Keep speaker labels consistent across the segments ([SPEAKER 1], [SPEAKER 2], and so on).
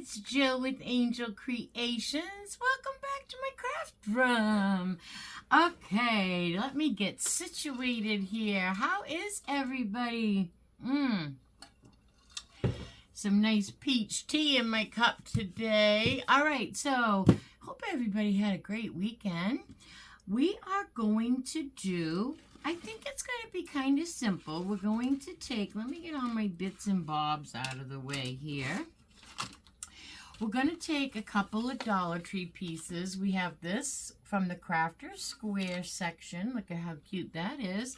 [SPEAKER 1] it's Jill with Angel Creations. Welcome back to my craft room. Okay, let me get situated here. How is everybody? Some nice peach tea in my cup today. All right, so hope everybody had a great weekend. We are going to do, I think it's going to be kind of simple. We're going to take, let me get all my bits and bobs out of the way here. We're going to take a couple of Dollar Tree pieces. We have this from the Crafter Square section. Look at how cute that is.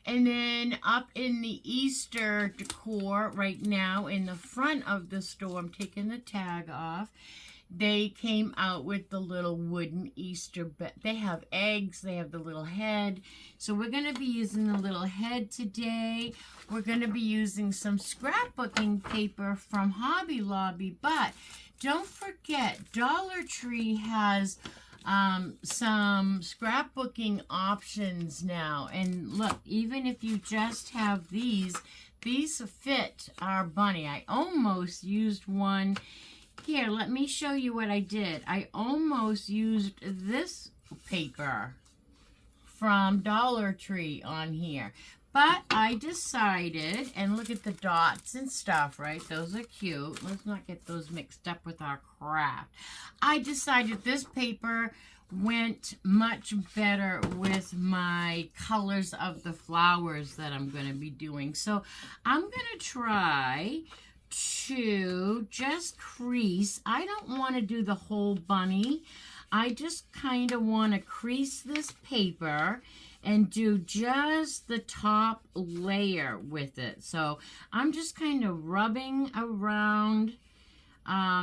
[SPEAKER 1] And then up in the Easter decor right now in the front of the store, I'm taking the tag off. They came out with the little wooden Easter, they have eggs, they have the little head. So we're going to be using the little head today. We're going to be using some scrapbooking paper from Hobby Lobby, but don't forget, Dollar Tree has some scrapbooking options now. And look, even if you just have these fit our bunny. I almost used one. Here, let me show you what I did. I almost used this paper from Dollar Tree on here. But I decided, and look at the dots and stuff, right? Those are cute. Let's not get those mixed up with our craft. I decided this paper went much better with my colors of the flowers that I'm going to be doing. So I'm going to try to just crease. I don't want to do the whole bunny. I just kind of want to crease this paper and do just the top layer with it. So I'm just kind of rubbing around.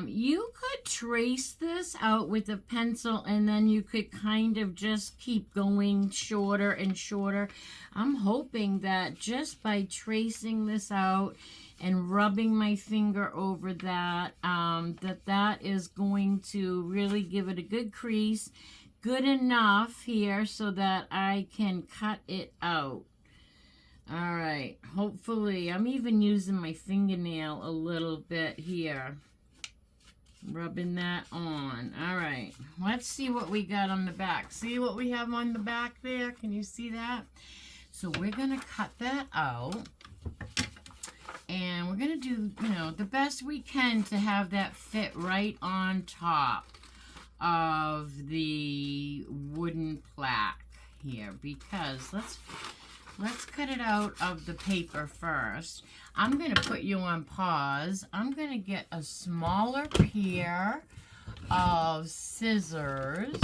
[SPEAKER 1] You could trace this out with a pencil and then you could kind of just keep going shorter and shorter. I'm hoping that just by tracing this out and rubbing my finger over that, that is going to really give it a good crease. Good enough here so that I can cut it out. All right, hopefully, I'm even using my fingernail a little bit here. Rubbing that on. All right, let's see what we got on the back. See what we have on the back there? Can you see that? So we're gonna cut that out. And we're gonna do, you know, the best we can to have that fit right on top of the wooden plaque here, because let's cut it out of the paper first. I'm going to put you on pause. I'm going to get a smaller pair of scissors.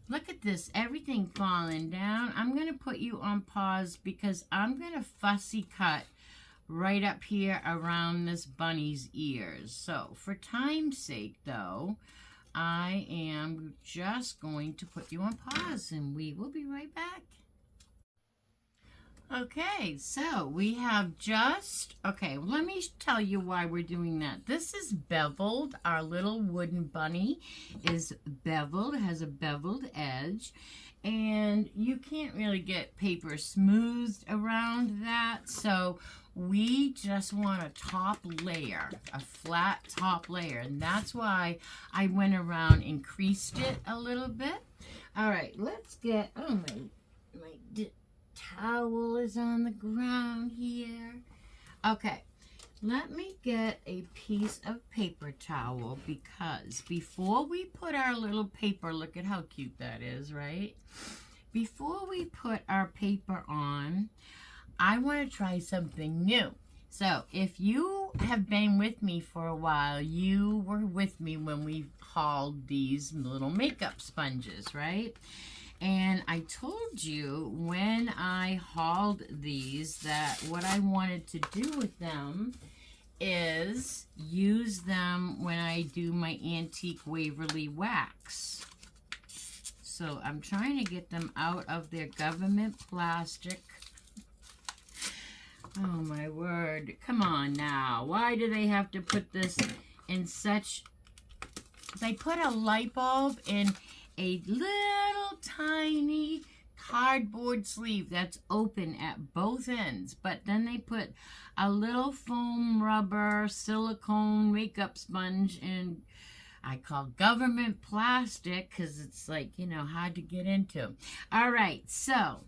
[SPEAKER 1] Look at this, everything falling down. I'm going to put you on pause because I'm going to fussy cut right up here around this bunny's ears. So for time's sake though, I am just going to put you on pause and we will be right back. Okay, so we have okay, let me tell you why we're doing that. This is beveled. Our little wooden bunny is beveled, it has a beveled edge. And you can't really get paper smoothed around that. So we just want a top layer, a flat top layer. And that's why I went around and creased it a little bit. All right, let's get, oh, my towel is on the ground here. Okay, let me get a piece of paper towel because before we put our little paper, look at how cute that is, right? Before we put our paper on, I want to try something new. So if you have been with me for a while, you were with me when we hauled these little makeup sponges, right? And I told you when I hauled these that what I wanted to do with them is use them when I do my antique Waverly wax. So I'm trying to get them out of their government plastic. Oh my word, come on now. Why do they have to put this in such... They put a light bulb in a little tiny cardboard sleeve that's open at both ends, but then they put a little foam rubber silicone makeup sponge in, I call government plastic because it's like, you know, hard to get into. All right, so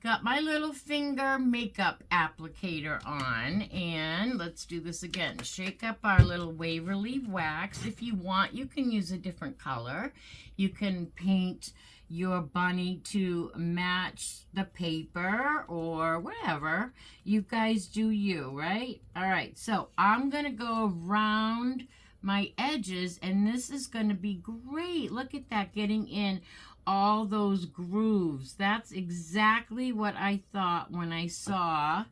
[SPEAKER 1] got my little finger makeup applicator on, and let's do this again. Shake up our little Waverly wax. If you want, you can use a different color. You can paint your bunny to match the paper or whatever. You guys do you, right? All right, so I'm gonna go around my edges, and this is going to be great. Look at that, getting in all those grooves. That's exactly what I thought when I saw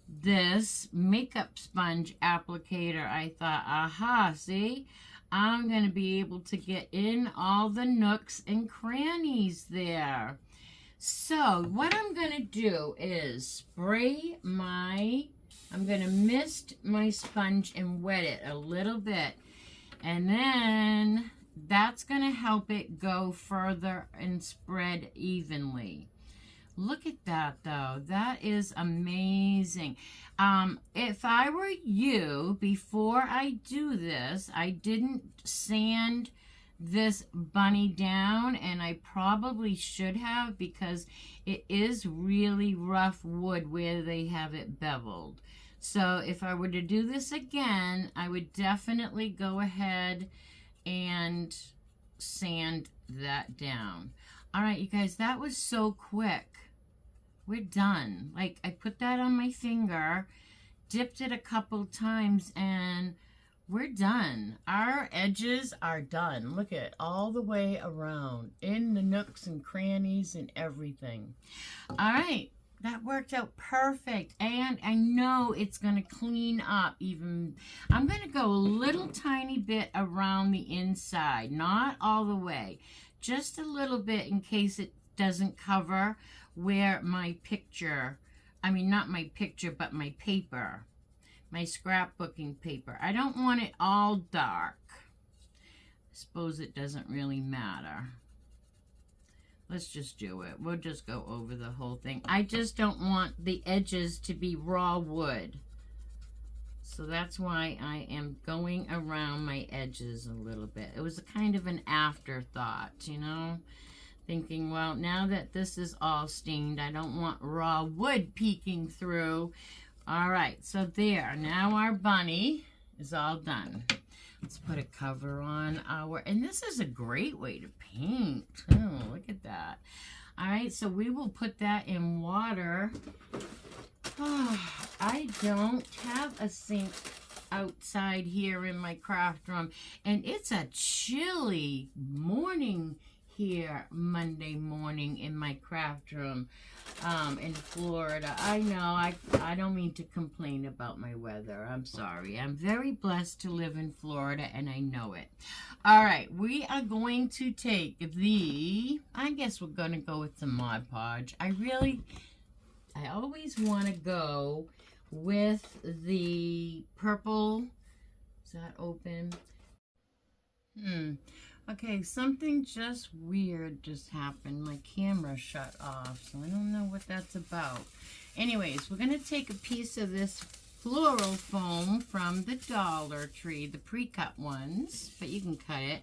[SPEAKER 1] this makeup sponge applicator. I thought, aha, see, I'm going to be able to get in all the nooks and crannies there. So what I'm going to do is spray I'm going to mist my sponge and wet it a little bit. And then that's going to help it go further and spread evenly. Look at that, though. That is amazing. If I were you, before I do this, I didn't sand this bunny down, and I probably should have because it is really rough wood where they have it beveled. So if I were to do this again, I would definitely go ahead and sand that down. All right, you guys, that was so quick. We're done. Like, I put that on my finger, dipped it a couple times, and we're done. Our edges are done. Look at it, all the way around, in the nooks and crannies and everything. All right. That worked out perfect, and I know it's going to clean up even. I'm going to go a little tiny bit around the inside, not all the way, just a little bit in case it doesn't cover where my picture, I mean not my picture, but my paper, my scrapbooking paper. I don't want it all dark. I suppose it doesn't really matter. Let's just do it. We'll just go over the whole thing. I just don't want the edges to be raw wood. So that's why I am going around my edges a little bit. It was a kind of an afterthought, you know? Thinking, well, now that this is all stained, I don't want raw wood peeking through. All right, so there. Now our bunny is all done. Let's put a cover on our, and this is a great way to paint. Oh, look at that. All right, so we will put that in water. Oh, I don't have a sink outside here in my craft room, and it's a chilly morning here Monday morning in my craft room in Florida. I know, I don't mean to complain about my weather. I'm sorry. I'm very blessed to live in Florida, and I know it. All right, we are going to take I guess we're going to go with the Mod Podge. I always want to go with the purple. Is that open? Okay, something just weird just happened. My camera shut off, so I don't know what that's about. Anyways, we're going to take a piece of this floral foam from the Dollar Tree, the pre-cut ones, but you can cut it.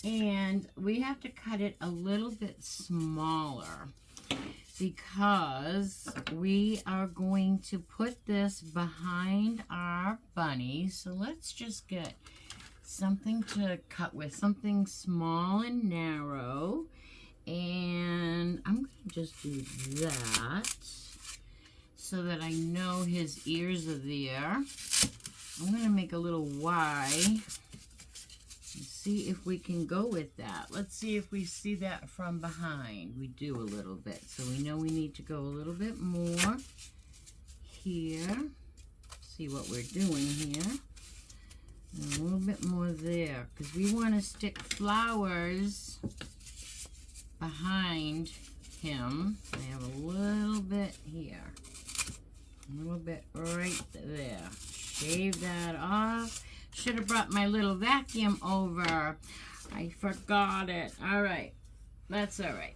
[SPEAKER 1] And we have to cut it a little bit smaller because we are going to put this behind our bunny. So let's just get something to cut with, something small and narrow, and I'm going to just do that so that I know his ears are there. I'm going to make a little Y and see if we can go with that. Let's see if we see that from behind. We do a little bit, so we know we need to go a little bit more here. See what we're doing here. And a little bit more there, because we want to stick flowers behind him. I have a little bit here, a little bit right there. Shave that off. Should have brought my little vacuum over. I forgot it. All right, that's all right.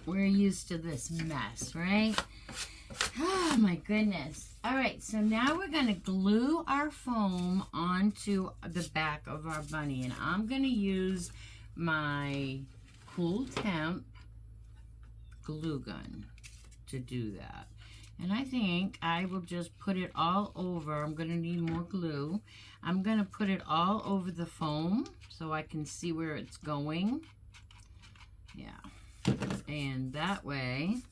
[SPEAKER 1] We're used to this mess, right? Oh my goodness. All right, so now we're going to glue our foam onto the back of our bunny, and I'm going to use my Cool Temp glue gun to do that. And I think I will just put it all over. I'm going to need more glue. I'm going to put it all over the foam so I can see where it's going. Yeah. And that way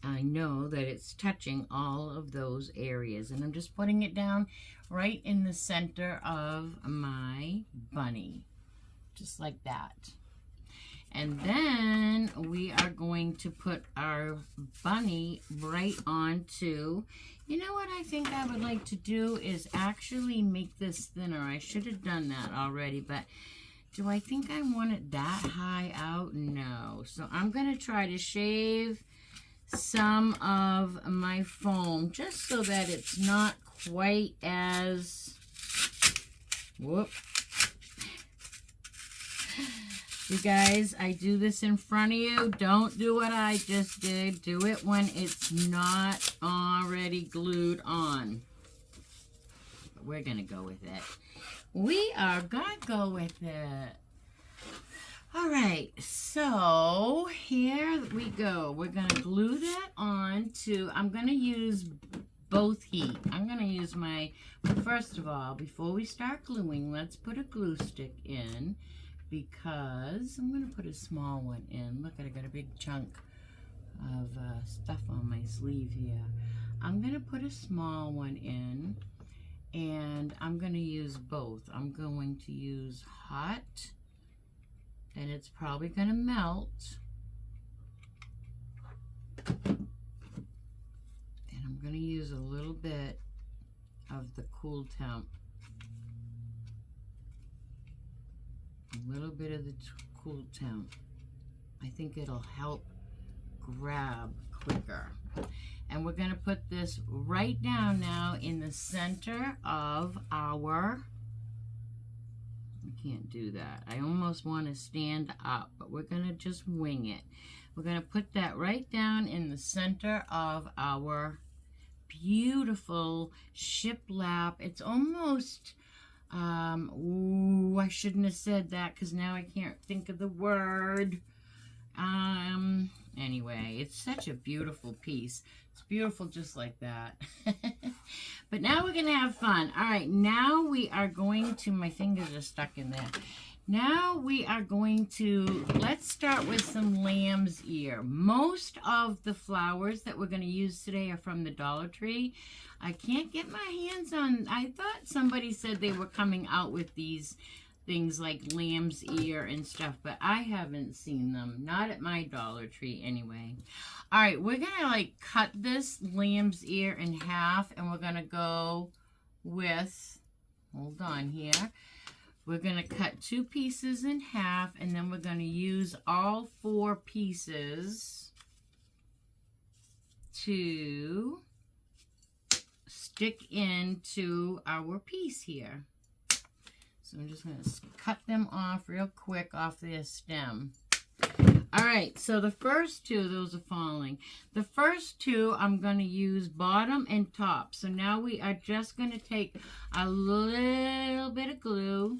[SPEAKER 1] I know that it's touching all of those areas. And I'm just putting it down right in the center of my bunny. Just like that. And then we are going to put our bunny right onto, you know what I think I would like to do is actually make this thinner. I should have done that already, but do I think I want it that high out? No. So I'm going to try to shave some of my foam just so that it's not quite as, whoop. You guys, I do this in front of you. Don't do what I just did. Do it when it's not already glued on. But we're going to go with it. We are going to go with it. All right, so here we go. We're going to glue that on to, I'm going to use both heat. I'm going to use my, first of all, before we start gluing, let's put a glue stick in. Because I'm going to put a small one in. Look, I got a big chunk of stuff on my sleeve here. I'm going to put a small one in, and I'm going to use both. I'm going to use hot, and it's probably going to melt. And I'm going to use a little bit of the Cool Temp. A little bit of the Cool Temp. I think it'll help grab quicker. And we're going to put this right down now in the center of our, I can't do that. I almost want to stand up, but we're going to just wing it. We're going to put that right down in the center of our beautiful shiplap. It's almost, ooh, I shouldn't have said that because now I can't think of the word. Anyway, it's such a beautiful piece. It's beautiful just like that. But now we're going to have fun. All right, now we are going to, my fingers are stuck in there. Now we are going to, let's start with some lamb's ear. Most of the flowers that we're going to use today are from the Dollar Tree. I can't get my hands on, I thought somebody said they were coming out with these things like lamb's ear and stuff, but I haven't seen them. Not at my Dollar Tree anyway. All right, we're going to like cut this lamb's ear in half, and we're going to go with, hold on here. We're going to cut 2 pieces in half, and then we're going to use all 4 pieces to stick into our piece here. So I'm just going to cut them off real quick off their stem. All right, so the first 2, those are falling. The first 2, I'm going to use bottom and top. So now we are just going to take a little bit of glue,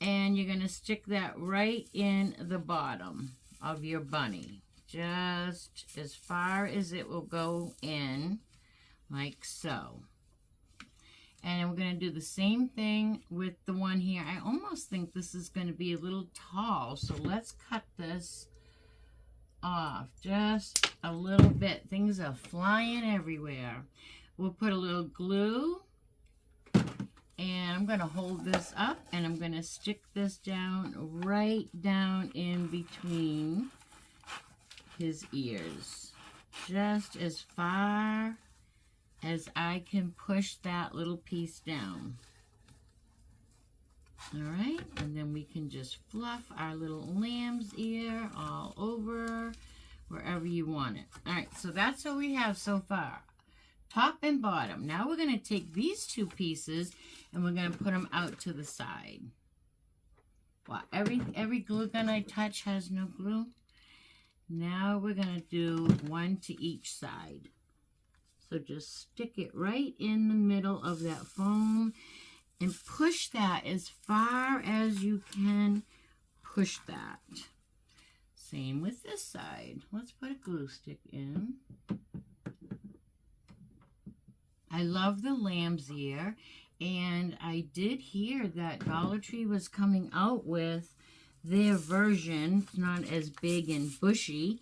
[SPEAKER 1] and you're going to stick that right in the bottom of your bunny. Just as far as it will go in, like so. And we're going to do the same thing with the one here. I almost think this is going to be a little tall, so let's cut this off just a little bit. Things are flying everywhere. We'll put a little glue, and I'm going to hold this up, and I'm going to stick this down right down in between his ears. Just as far as I can push that little piece down. All right, and then we can just fluff our little lamb's ear all over wherever you want it. All right, so that's what we have so far, top and bottom. Now we're going to take these 2 pieces and we're going to put them out to the side. Well, every glue gun I touch has no glue. Now we're going to do one to each side. So just stick it right in the middle of that foam and push that as far as you can push that. Same with this side. Let's put a glue stick in. I love the lamb's ear, and I did hear that Dollar Tree was coming out with their version. It's not as big and bushy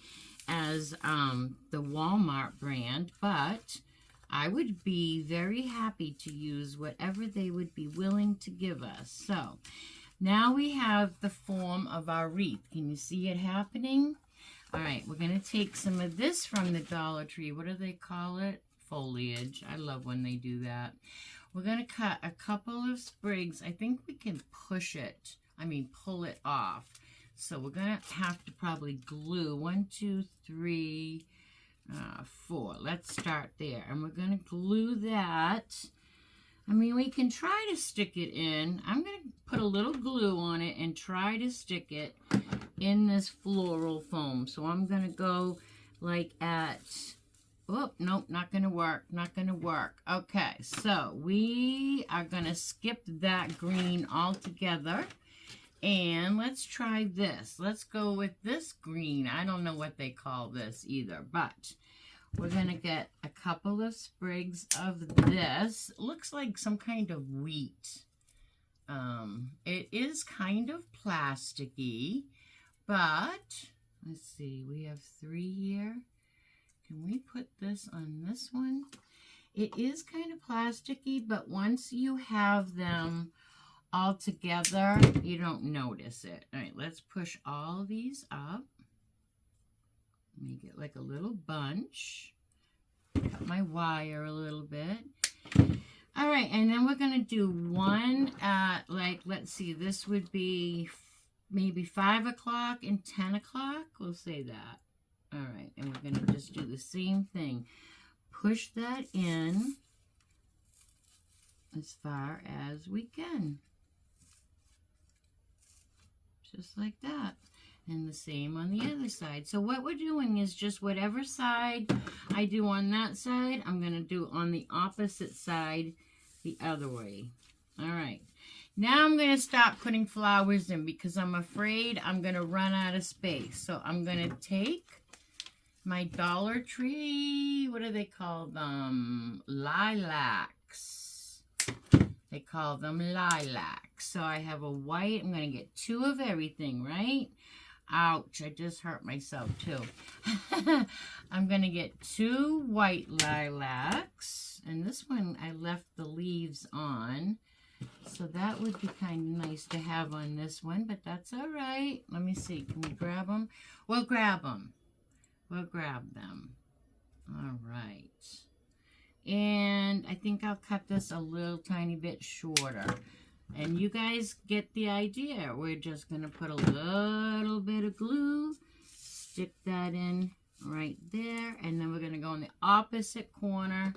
[SPEAKER 1] as the Walmart brand, but I would be very happy to use whatever they would be willing to give us. So now we have the form of our wreath. Can you see it happening? All right, we're going to take some of this from the Dollar Tree. What do they call it? Foliage. I love when they do that. We're going to cut a couple of sprigs. I think we can pull it off. So we're going to have to probably glue 1, 2, 3, 4. Let's start there. And we're going to glue that. We can try to stick it in. I'm going to put a little glue on it and try to stick it in this floral foam. So I'm going to go like at, oh, nope, not going to work, not going to work. Okay, so we are going to skip that green altogether. And let's try this. Let's go with this green. I don't know what they call this either, but we're going to get a couple of sprigs of this. It looks like some kind of wheat. It is kind of plasticky, but let's see. We have 3 here. Can we put this on this one? It is kind of plasticky, but once you have them all together, you don't notice it. All right, let's push all these up. Make it like a little bunch. Cut my wire a little bit. All right, and then we're going to do one at, like, let's see, this would be maybe 5 o'clock and 10 o'clock. We'll say that. All right, and we're going to just do the same thing. Push that in as far as we can. Just like that. And the same on the other side. So what we're doing is just whatever side I do on that side, I'm going to do on the opposite side the other way. All right. Now I'm going to stop putting flowers in because I'm afraid I'm going to run out of space. So I'm going to take my Dollar Tree, what do they call them? Lilacs. They call them lilacs. So I have a white. I'm going to get 2 of everything, right? Ouch, I just hurt myself too. I'm going to get 2 white lilacs. And this one I left the leaves on. So that would be kind of nice to have on this one, but that's all right. Let me see. Can we grab them? We'll grab them. We'll grab them. All right. And I think I'll cut this a little tiny bit shorter. And you guys get the idea. We're just going to put a little bit of glue, stick that in right there, and then we're going to go in the opposite corner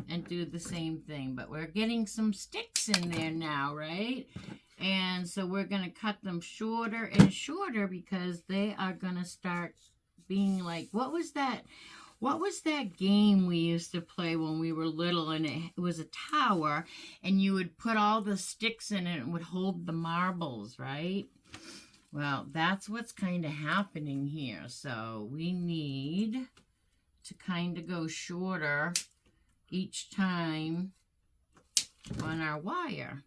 [SPEAKER 1] and do the same thing. But we're getting some sticks in there now, right? And so we're going to cut them shorter and shorter because they are going to start being like, what was that game we used to play when we were little, and it was a tower, and you would put all the sticks in it and it would hold the marbles, right? Well, that's what's kind of happening here. So we need to kind of go shorter each time on our wire.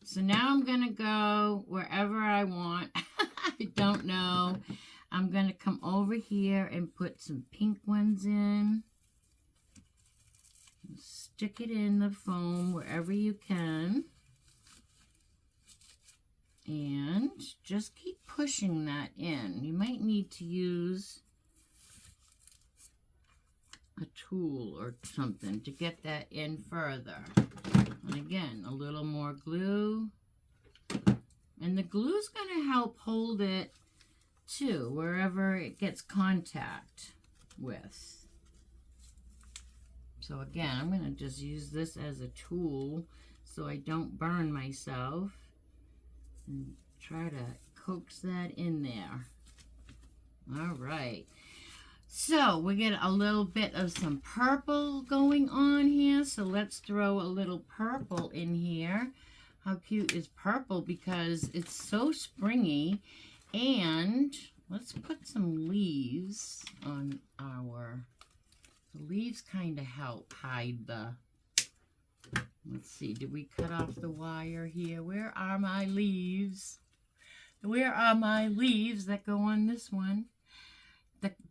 [SPEAKER 1] So now I'm going to go wherever I want. I don't know. I'm going to come over here and put some pink ones in. Stick it in the foam wherever you can. And just keep pushing that in. You might need to use a tool or something to get that in further. And again, a little more glue. And the glue's going to help hold it too, wherever it gets contact with. So again, I'm going to just use this as a tool so I don't burn myself. And try to coax that in there. All right. So we get a little bit of some purple going on here. So let's throw a little purple in here. How cute is purple? Because it's so springy. And let's put some leaves on our... The leaves kind of help hide the... Let's see, did we cut off the wire here? Where are my leaves? Where are my leaves that go on this one?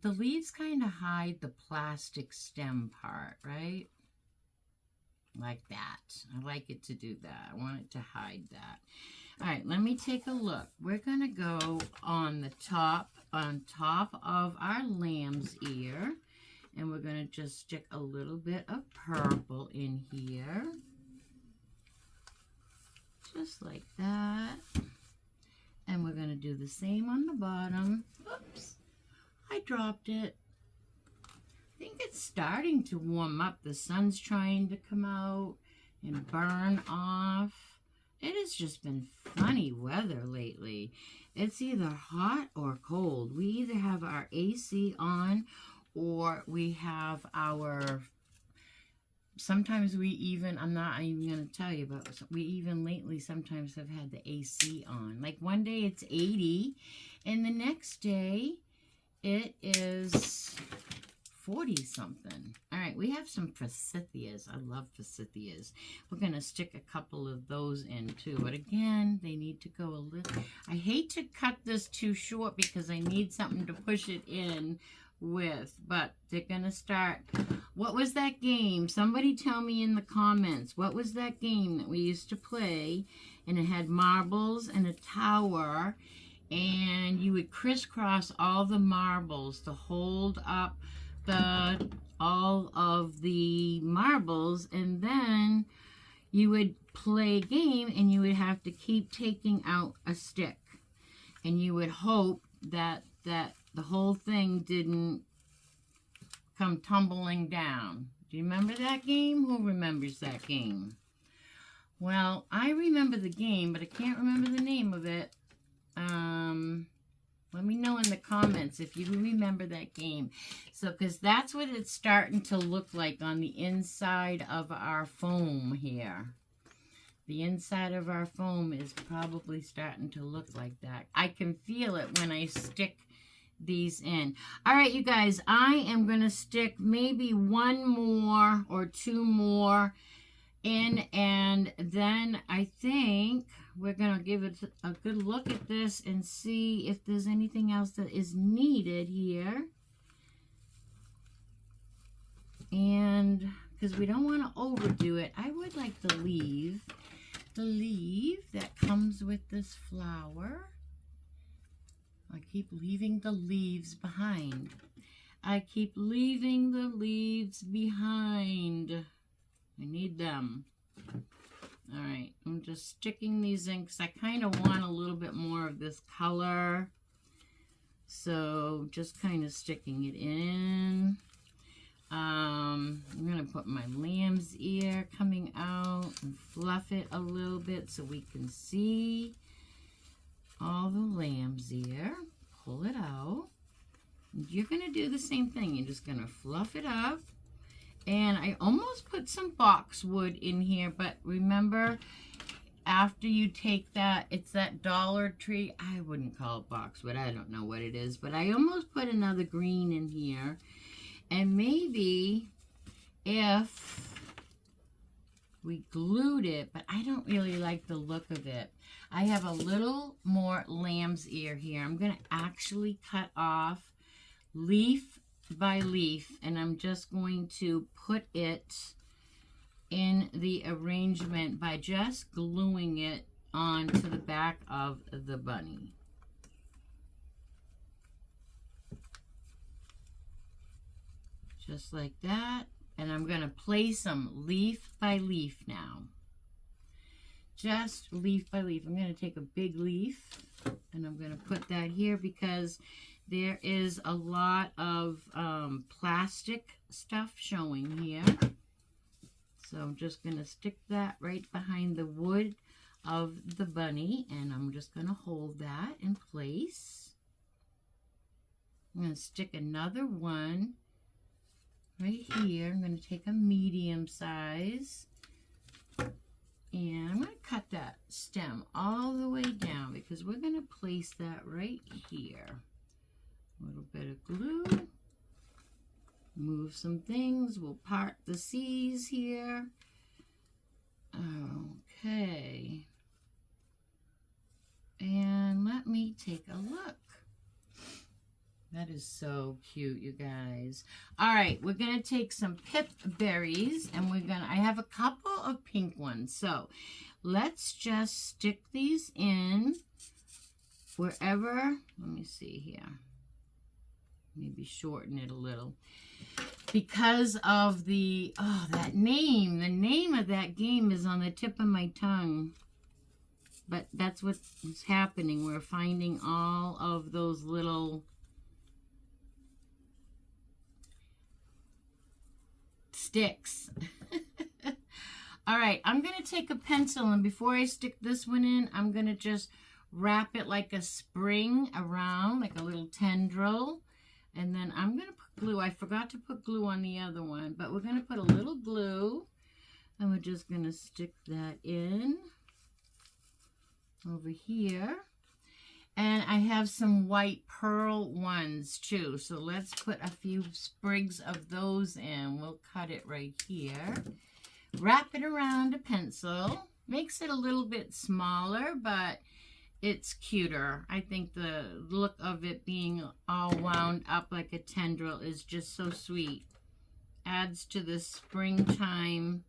[SPEAKER 1] The leaves kind of hide the plastic stem part, right? Like that. I like it to do that. I want it to hide that. All right, let me take a look. We're going to go on the top, on top of our lamb's ear. And we're going to just stick a little bit of purple in here. Just like that. And we're going to do the same on the bottom. Oops. I dropped it. I think it's starting to warm up. The sun's trying to come out and burn off. It has just been funny weather lately. It's either hot or cold. We either have our AC on or we have our... Sometimes we even, I'm not even going to tell you, but we even lately sometimes have had the AC on. Like one day it's 80 and the next day it is 40 something. All right, we have some forsythias. I love forsythias. We're going to stick a couple of those in too. But again, they need to go a little... I hate to cut this too short because I need something to push it in with. But they're going to start... What was that game? Somebody tell me in the comments. What was that game that we used to play? And it had marbles and a tower. And you would crisscross all the marbles to hold up all of the marbles, and then you would play a game and you would have to keep taking out a stick, and you would hope that the whole thing didn't come tumbling down. Do you remember that game? Who remembers that game? Well, I remember the game, but I can't remember the name of it. Let me know in the comments if you remember that game. So, because that's what it's starting to look like on the inside of our foam here. The inside of our foam is probably starting to look like that. I can feel it when I stick these in. All right, you guys, I am going to stick maybe one more or two more in, and then I think we're going to give it a good look at this and see if there's anything else that is needed here. And because we don't want to overdo it, I would like to leave the leaf that comes with this flower. I keep leaving the leaves behind. I keep leaving the leaves behind. I need them. All right, I'm just sticking these in because I kind of want a little bit more of this color. So just kind of sticking it in. I'm going to put my lamb's ear coming out and fluff it a little bit so we can see all the lamb's ear. Pull it out. You're going to do the same thing. You're just going to fluff it up. And I almost put some boxwood in here, but remember, after you take that, it's that Dollar Tree. I wouldn't call it boxwood. I don't know what it is, but I almost put another green in here. And maybe if we glued it, but I don't really like the look of it. I have a little more lamb's ear here. I'm going to actually cut off leaf by leaf, and I'm just going to put it in the arrangement by just gluing it onto the back of the bunny. Just like that. And I'm going to place them leaf by leaf now. Just leaf by leaf. I'm going to take a big leaf and I'm going to put that here because there is a lot of plastic stuff showing here. So I'm just going to stick that right behind the wood of the bunny, and I'm just going to hold that in place. I'm going to stick another one right here. I'm going to take a medium size, and I'm going to cut that stem all the way down because we're going to place that right here. A little bit of glue. Move some things. We'll part the C's here. Okay. And let me take a look. That is so cute, you guys. All right, we're going to take some pip berries, and I have a couple of pink ones. So let's just stick these in wherever. Let me see here. Maybe shorten it a little. Because of the, that name. The name of that game is on the tip of my tongue. But that's what's happening. We're finding all of those little sticks. All right, I'm going to take a pencil, and before I stick this one in, I'm going to just wrap it like a spring around, like a little tendril. And then I'm going to put glue. I forgot to put glue on the other one, but we're going to put a little glue, and we're just going to stick that in over here. And I have some white pearl ones too, so let's put a few sprigs of those in. We'll cut it right here. Wrap it around a pencil. Makes it a little bit smaller, but it's cuter. I think the look of it being all wound up like a tendril is just so sweet. Adds to the springtime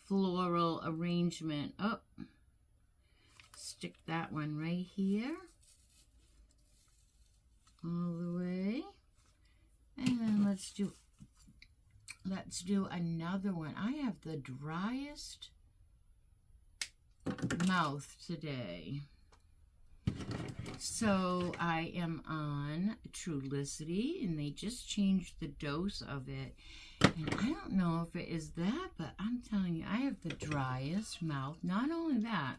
[SPEAKER 1] floral arrangement. Oh, stick that one right here. All the way. And then let's do another one. I have the driest mouth today. So I am on Trulicity, and they just changed the dose of it. And I don't know if it is that, but I'm telling you, I have the driest mouth. Not only that,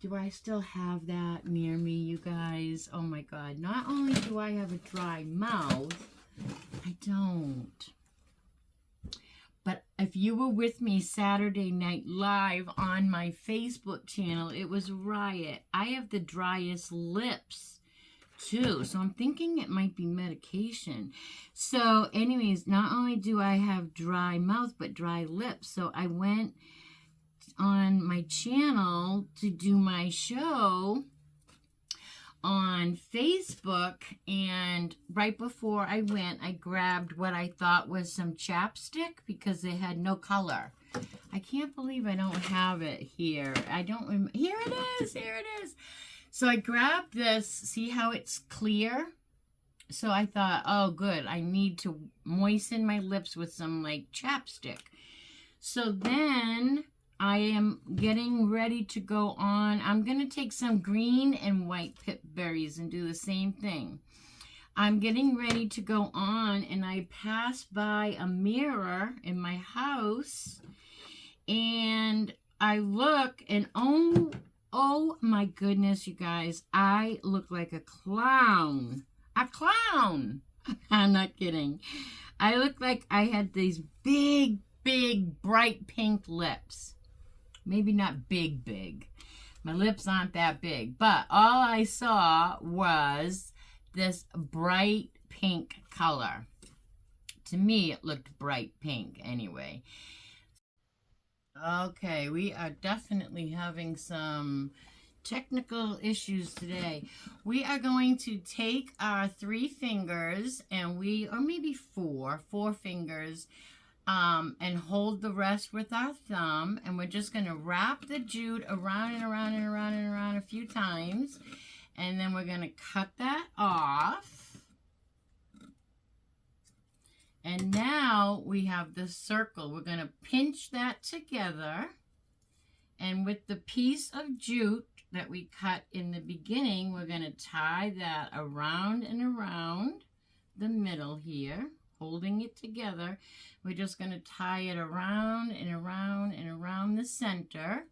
[SPEAKER 1] do I still have that near me, you guys? Oh my God. Not only do I have a dry mouth, I don't. But if you were with me Saturday Night Live on my Facebook channel, it was riot. I have the driest lips too. So I'm thinking it might be medication. So anyways, not only do I have dry mouth, but dry lips. So I went on my channel to do my show on Facebook, and right before I went, I grabbed what I thought was some chapstick because they had no color. I can't believe I don't have it here. I don't remember. Here it is. Here it is. So I grabbed this. See how it's clear? So I thought, oh, good. I need to moisten my lips with some like chapstick. So then I am getting ready to go on. I'm going to take some green and white pip berries and do the same thing. I'm getting ready to go on, and I pass by a mirror in my house, and I look, and oh my goodness, you guys, I look like a clown. A clown. I'm not kidding. I look like I had these big, bright pink lips. Maybe not big. My lips aren't that big. But all I saw was this bright pink color. To me, it looked bright pink anyway. Okay, we are definitely having some technical issues today. We are going to take our 3 fingers, and or maybe four fingers, and hold the rest with our thumb, and we're just going to wrap the jute around and around and around and around a few times, and then we're going to cut that off. And now we have the circle. We're going to pinch that together, and with the piece of jute that we cut in the beginning, we're going to tie that around and around the middle here. holding it together. We're just going to tie it around and around and around the center.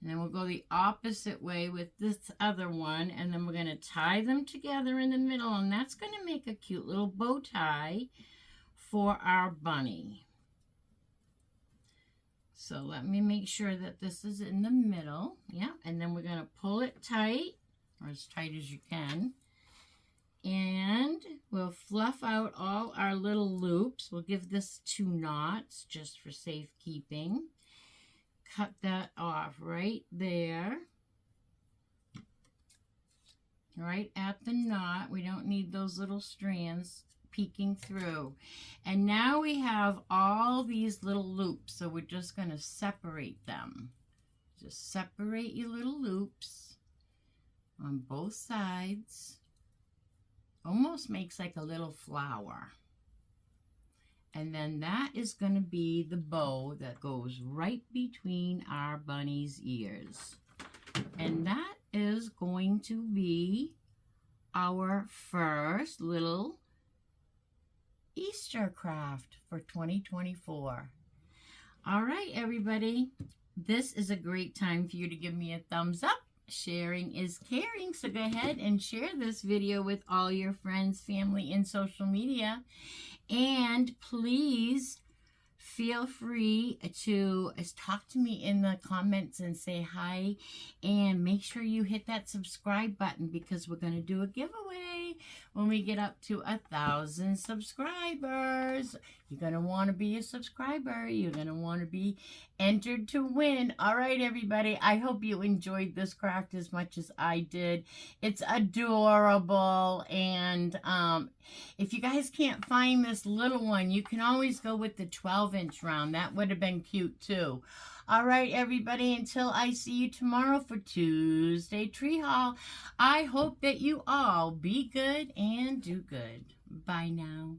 [SPEAKER 1] And then we'll go the opposite way with this other one. And then we're going to tie them together in the middle. And that's going to make a cute little bow tie for our bunny. So let me make sure that this is in the middle. Yeah, and then we're going to pull it tight, or as tight as you can. And we'll fluff out all our little loops. We'll give this 2 knots just for safekeeping. Cut that off right there. Right at the knot. We don't need those little strands peeking through. And now we have all these little loops, so we're just going to separate them. Just separate your little loops on both sides. Almost makes like a little flower. And then that is going to be the bow that goes right between our bunny's ears. And that is going to be our first little Easter craft for 2024. All right, everybody. This is a great time for you to give me a thumbs up. Sharing is caring, so go ahead and share this video with all your friends, family, and social media. And please feel free to talk to me in the comments and say hi. And make sure you hit that subscribe button, because we're going to do a giveaway when we get up to 1,000 subscribers. You're going to want to be a subscriber. You're going to want to be entered to win. All right, everybody. I hope you enjoyed this craft as much as I did. It's adorable. And if you guys can't find this little one, you can always go with the 12-inch round. That would have been cute too. All right, everybody, until I see you tomorrow for Tuesday Tree Haul, I hope that you all be good and do good. Bye now.